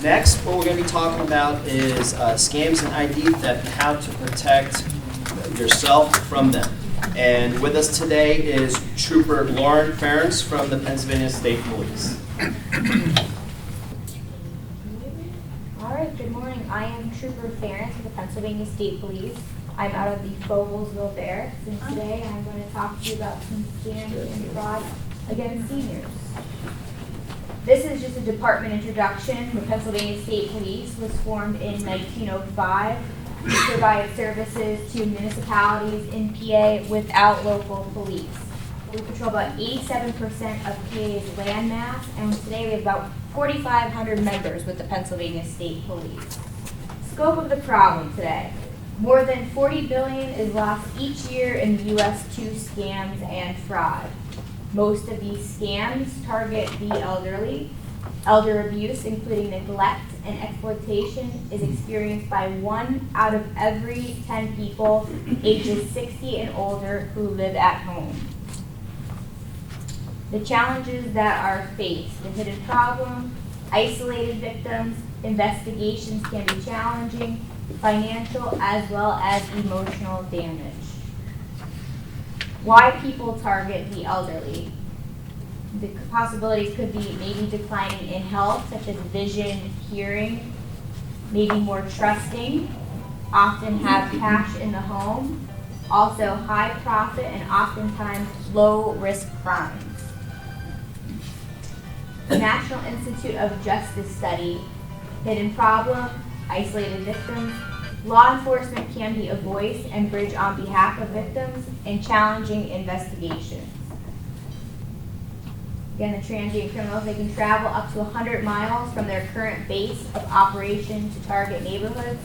Next, what we're going to be talking about is scams and ID theft and how to protect yourself from them. And with us today is Trooper Lauryn Ference from the Pennsylvania State Police. All right, good morning. I am Trooper Ference of the Pennsylvania State Police. I'm out of the Fogelsville Barracks, and today I'm going to talk to you about some scams and fraud against seniors. This is just a department introduction. The Pennsylvania State Police was formed in 1905 to provide services to municipalities in PA without local police. We patrol about 87% of PA's landmass, and today we have about 4,500 members with the Pennsylvania State Police. Scope of the problem today. More than $40 billion is lost each year in the U.S. to scams and fraud. Most of these scams target the elderly. Elder abuse, including neglect and exploitation, is experienced by 1 out of every 10 people ages 60 and older who live at home. The challenges that are faced: the hidden problem, isolated victims, investigations can be challenging, financial as well as emotional damage. Why people target the elderly. The possibilities could be maybe declining in health, such as vision, hearing, maybe more trusting, often have cash in the home, also high profit and oftentimes low risk crimes. The National Institute of Justice study, hidden problem, isolated victims. Law enforcement can be a voice and bridge on behalf of victims in challenging investigations. Again, the transient criminals, they can travel up to 100 miles from their current base of operation to target neighborhoods,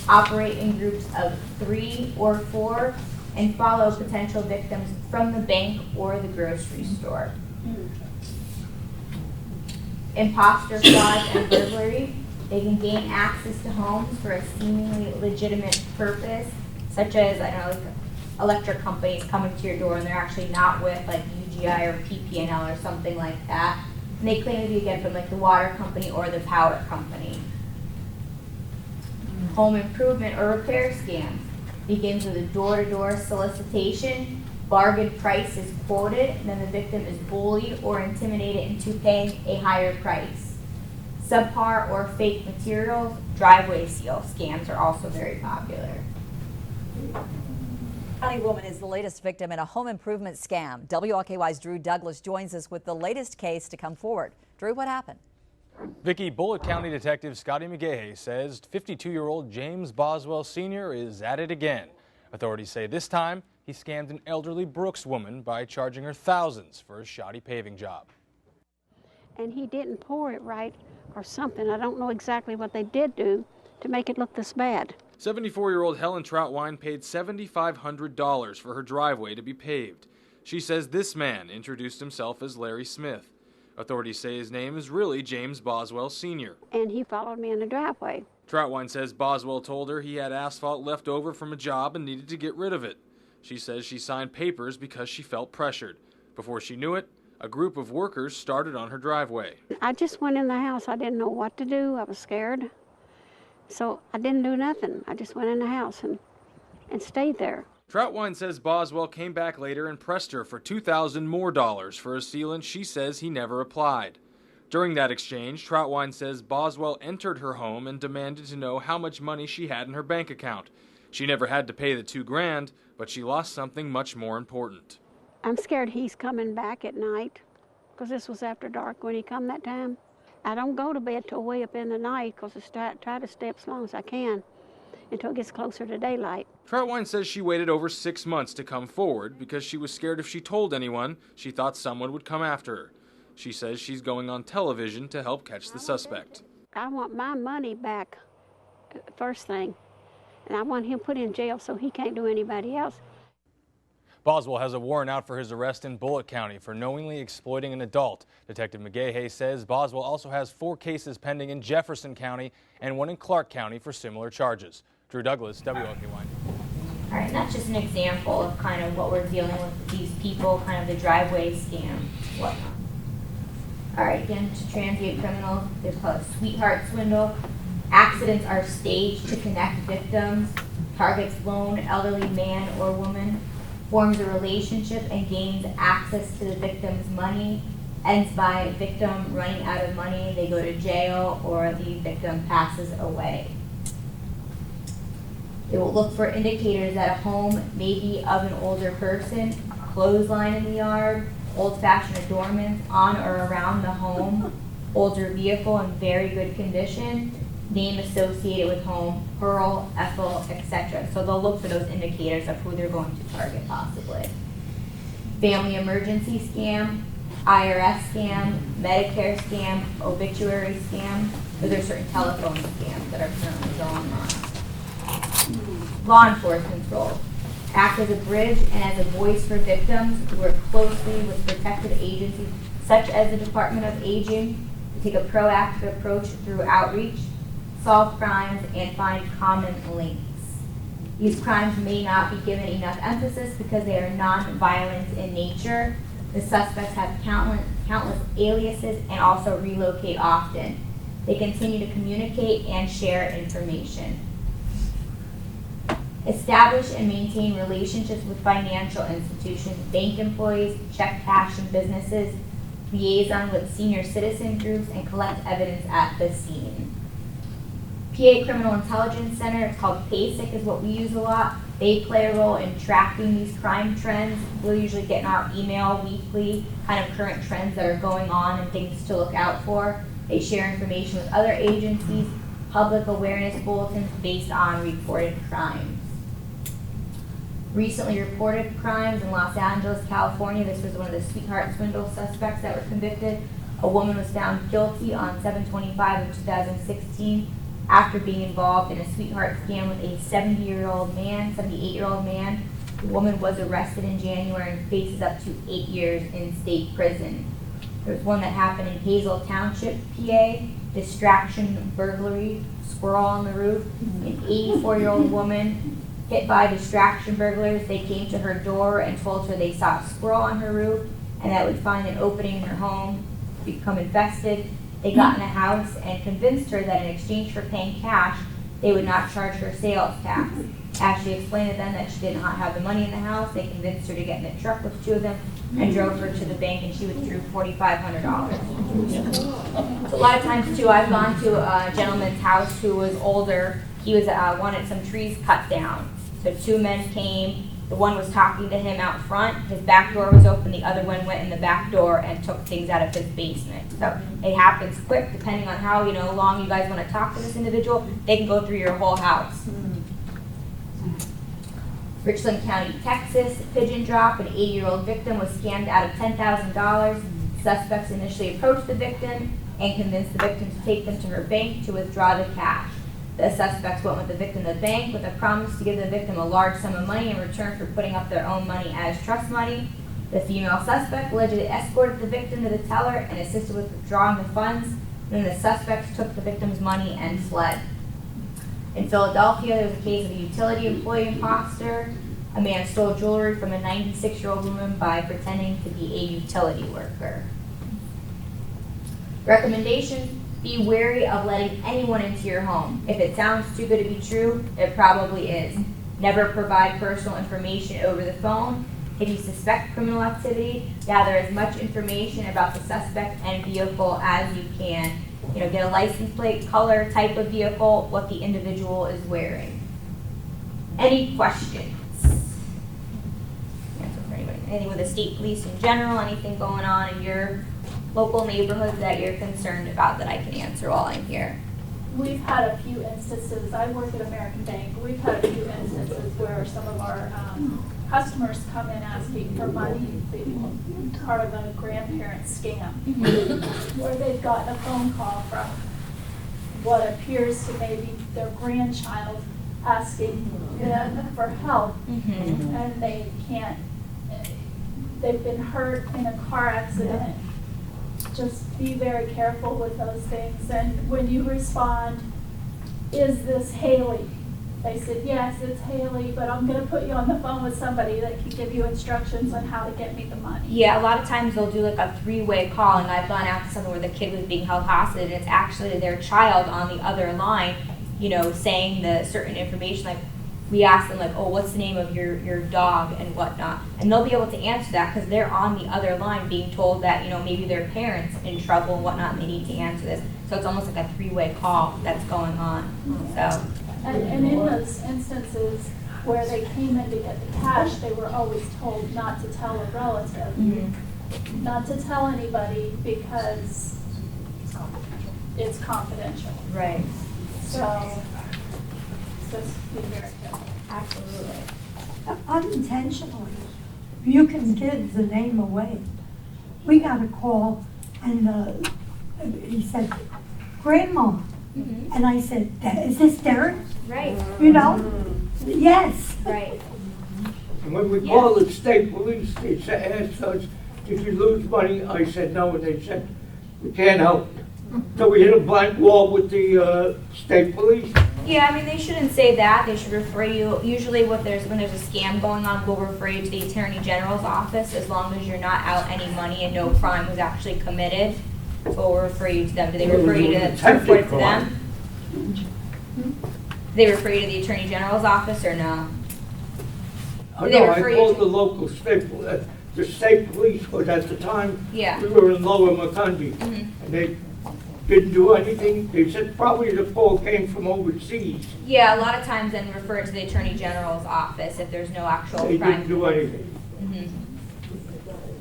operate in groups of 3 or 4, and follow potential victims from the bank or the grocery store. Imposter fraud and burglary. They can gain access to homes for a seemingly legitimate purpose, such as, like electric companies coming to your door and they're actually not with like UGI or PPNL or something like that. And they claim to be again from like the water company or the power company. Home improvement or repair scams begins with a door-to-door solicitation. Bargain price is quoted, and then the victim is bullied or intimidated into paying a higher price. Subpar or fake materials, driveway seal scams are also very popular. County woman is the latest victim in a home improvement scam. WLKY's Drew Douglas joins us with the latest case to come forward. Drew, what happened? Vicki, Bullitt County Detective Scotty McGahey says 52-year-old James Boswell Sr. is at it again. Authorities say this time he scammed an elderly Brooks woman by charging her thousands for a shoddy paving job. And he didn't pour it right or something. I don't know exactly what they did do to make it look this bad. 74-year-old Helen Troutwine paid $7,500 for her driveway to be paved. She says this man introduced himself as Larry Smith. Authorities say his name is really James Boswell Sr. And he followed me in the driveway. Troutwine says Boswell told her he had asphalt left over from a job and needed to get rid of it. She says she signed papers because she felt pressured. Before she knew it, a group of workers started on her driveway. I just went in the house. I didn't know what to do. I was scared. So I didn't do nothing. I just went in the house and stayed there. Troutwine says Boswell came back later and pressed her for $2,000 more for a sealant she says he never applied. During that exchange, Troutwine says Boswell entered her home and demanded to know how much money she had in her bank account. She never had to pay the $2,000, but she lost something much more important. I'm scared he's coming back at night, because this was after dark when he come that time. I don't go to bed till way up in the night, because I try to stay up as long as I can until it gets closer to daylight. Troutwine says she waited over 6 months to come forward because she was scared if she told anyone, she thought someone would come after her. She says she's going on television to help catch the suspect. I want my money back, first thing, and I want him put in jail so he can't do anybody else. Boswell has a warrant out for his arrest in Bullitt County for knowingly exploiting an adult. Detective McGahey says Boswell also has 4 cases pending in Jefferson County and 1 in Clark County for similar charges. Drew Douglas, WLKY. All right, and that's just an example of kind of what we're dealing with these people, kind of the driveway scam, whatnot. All right, again, to transient criminals, they're called a sweetheart swindle. Accidents are staged to connect victims. Targets lone elderly man or woman, forms a relationship and gains access to the victim's money, ends by victim running out of money, they go to jail, or the victim passes away. They will look for indicators that a home may be of an older person, clothesline in the yard, old-fashioned adornments on or around the home, older vehicle in very good condition, name associated with home, Pearl, Ethel, etc. So they'll look for those indicators of who they're going to target possibly. Family emergency scam, IRS scam, Medicare scam, obituary scam. Those are certain telephone scams that are currently going on. Law enforcement's role. Act as a bridge and as a voice for victims. Work closely with protected agencies such as the Department of Aging to take a proactive approach through outreach, solve crimes, and find common links. These crimes may not be given enough emphasis because they are non-violent in nature. The suspects have countless aliases and also relocate often. They continue to communicate and share information. Establish and maintain relationships with financial institutions, bank employees, check cashing businesses, liaison with senior citizen groups, and collect evidence at the scene. PA Criminal Intelligence Center, it's called PASIC, is what we use a lot. They play a role in tracking these crime trends. We'll usually get in our email weekly kind of current trends that are going on and things to look out for. They share information with other agencies, public awareness bulletins based on reported crimes. Recently reported crimes in Los Angeles, California. This was one of the sweetheart swindle suspects that were convicted. A woman was found guilty on 7/25 of 2016 after being involved in a sweetheart scam with a 78-year-old man. The woman was arrested in January and faces up to 8 years in state prison. There's one that happened in Hazel Township, PA, distraction burglary, squirrel on the roof. An 84-year-old woman hit by distraction burglars. They came to her door and told her they saw a squirrel on her roof and that would find an opening in her home, become infested. They got in the house and convinced her that in exchange for paying cash, they would not charge her sales tax. As she explained to them that she did not have the money in the house, they convinced her to get in the truck with two of them and drove her to the bank, and she withdrew $4,500. So a lot of times too, I've gone to a gentleman's house who was older. He was wanted some trees cut down. So two men came. The one was talking to him out front. His back door was open. The other one went in the back door and took things out of his basement. So it happens quick, depending on how long you guys want to talk to this individual. They can go through your whole house. Richland County, Texas, pigeon drop. An 80-year-old victim was scammed out of $10,000. Suspects initially approached the victim and convinced the victim to take them to her bank to withdraw the cash. The suspects went with the victim to the bank with a promise to give the victim a large sum of money in return for putting up their own money as trust money. The female suspect allegedly escorted the victim to the teller and assisted with withdrawing the funds. Then the suspects took the victim's money and fled. In Philadelphia, there was a case of a utility employee imposter. A man stole jewelry from a 96-year-old woman by pretending to be a utility worker. Recommendations: be wary of letting anyone into your home. If it sounds too good to be true, it probably is. Never provide personal information over the phone. If you suspect criminal activity, gather as much information about the suspect and vehicle as you can. Get a license plate, color, type of vehicle, what the individual is wearing. Any questions? Answer for anybody. Anything with the state police in general, anything going on in your local neighborhoods that you're concerned about that I can answer while I'm here? We've had a few instances. I work at American Bank. We've had a few instances where some of our customers come in asking for money, part of a grandparent scam, where they've gotten a phone call from what appears to maybe their grandchild asking them for help, and they can't. They've been hurt in a car accident. Just be very careful with those things. And when you respond, is this Haley? They said, yes, it's Haley, but I'm gonna put you on the phone with somebody that can give you instructions on how to get me the money. Yeah, a lot of times they'll do like a three-way call, and I've gone out to something where the kid was being held hostage, and it's actually their child on the other line, you know, saying the certain information, like, we ask them, like, oh, what's the name of your dog and whatnot, and they'll be able to answer that because they're on the other line being told that, you know, maybe their parents in trouble and whatnot, and they need to answer this. So it's almost like a three-way call that's going on, so. And in those instances where they came in to get the cash, they were always told not to tell a relative, not to tell anybody because it's confidential. Right. So just be very careful. Absolutely. Unintentionally, you can give the name away. We got a call and he said, Grandma. And I said, is this Derek? Right. You know? Yes. Right. And when we called the state police, they asked us, did you lose money? I said no, and they said, we can't help you. So we hit a blank wall with the state police. Yeah, I mean, they shouldn't say that. They should refer you, usually when there's a scam going on, we'll refer you to the Attorney General's office as long as you're not out any money and no crime was actually committed. So we'll refer you to them. Do they refer you to report it to them? Do they refer you to the Attorney General's office or no? I called the local state, the state police, because at the time, Yeah. we were in Lower Macondi, and they didn't do anything. They said probably the call came from overseas. Yeah, a lot of times then refer it to the Attorney General's office if there's no actual They crime. didn't do anything.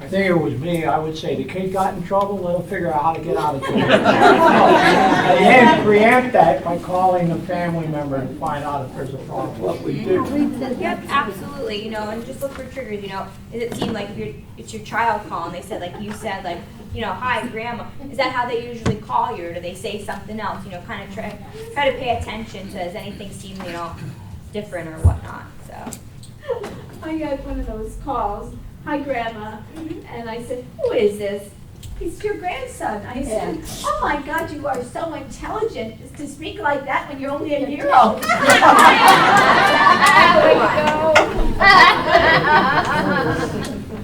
I think it was me. I would say the kid got in trouble, let him figure out how to get out of jail. And preempt that by calling a family member and find out if there's a problem. What we did. Yep, absolutely, you know, and just look for triggers, you know. Does it seem like if it's your child calling, they said, like you said, like, you know, hi, Grandma. Is that how they usually call you, or do they say something else? You know, kind of try to pay attention to, does anything seem, you know, different or whatnot, so. I got one of those calls, hi Grandma, and I said, who is this? He's your grandson. I said, oh my God, you are so intelligent to speak like that when you're only a year old.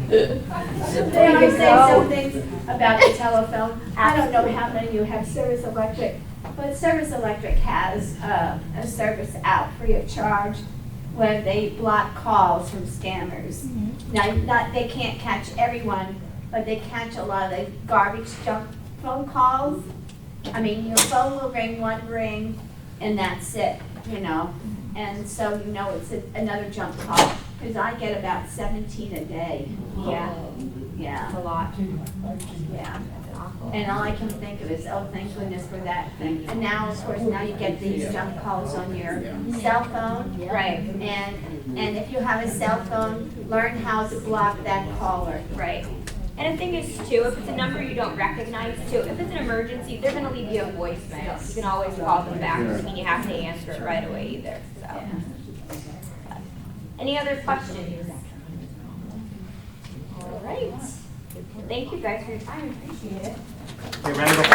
They are saying some things about the telephone. I don't know how many of you have Service Electric, but Service Electric has a service out free of charge where they block calls from scammers. Now, they can't catch everyone, but they catch a lot of the garbage junk phone calls. I mean, your phone will ring one ring, and that's it, you know. And so you know it's another junk call, because I get about 17 a day. Yeah, Yeah, it's a lot. yeah. That's awful. And all I can think of is, oh, thank goodness for that thing. And now, of course, now you get these junk calls on your cell phone. Right, And if you have a cell phone, learn how to block that caller. right. And the thing is, too, if it's a number you don't recognize, too, if it's an emergency, they're going to leave you a voicemail. You can always call them back. Doesn't mean you have to answer it right away either, so. Any other questions? All right. Thank you guys for your time. I appreciate it. Okay, Randall.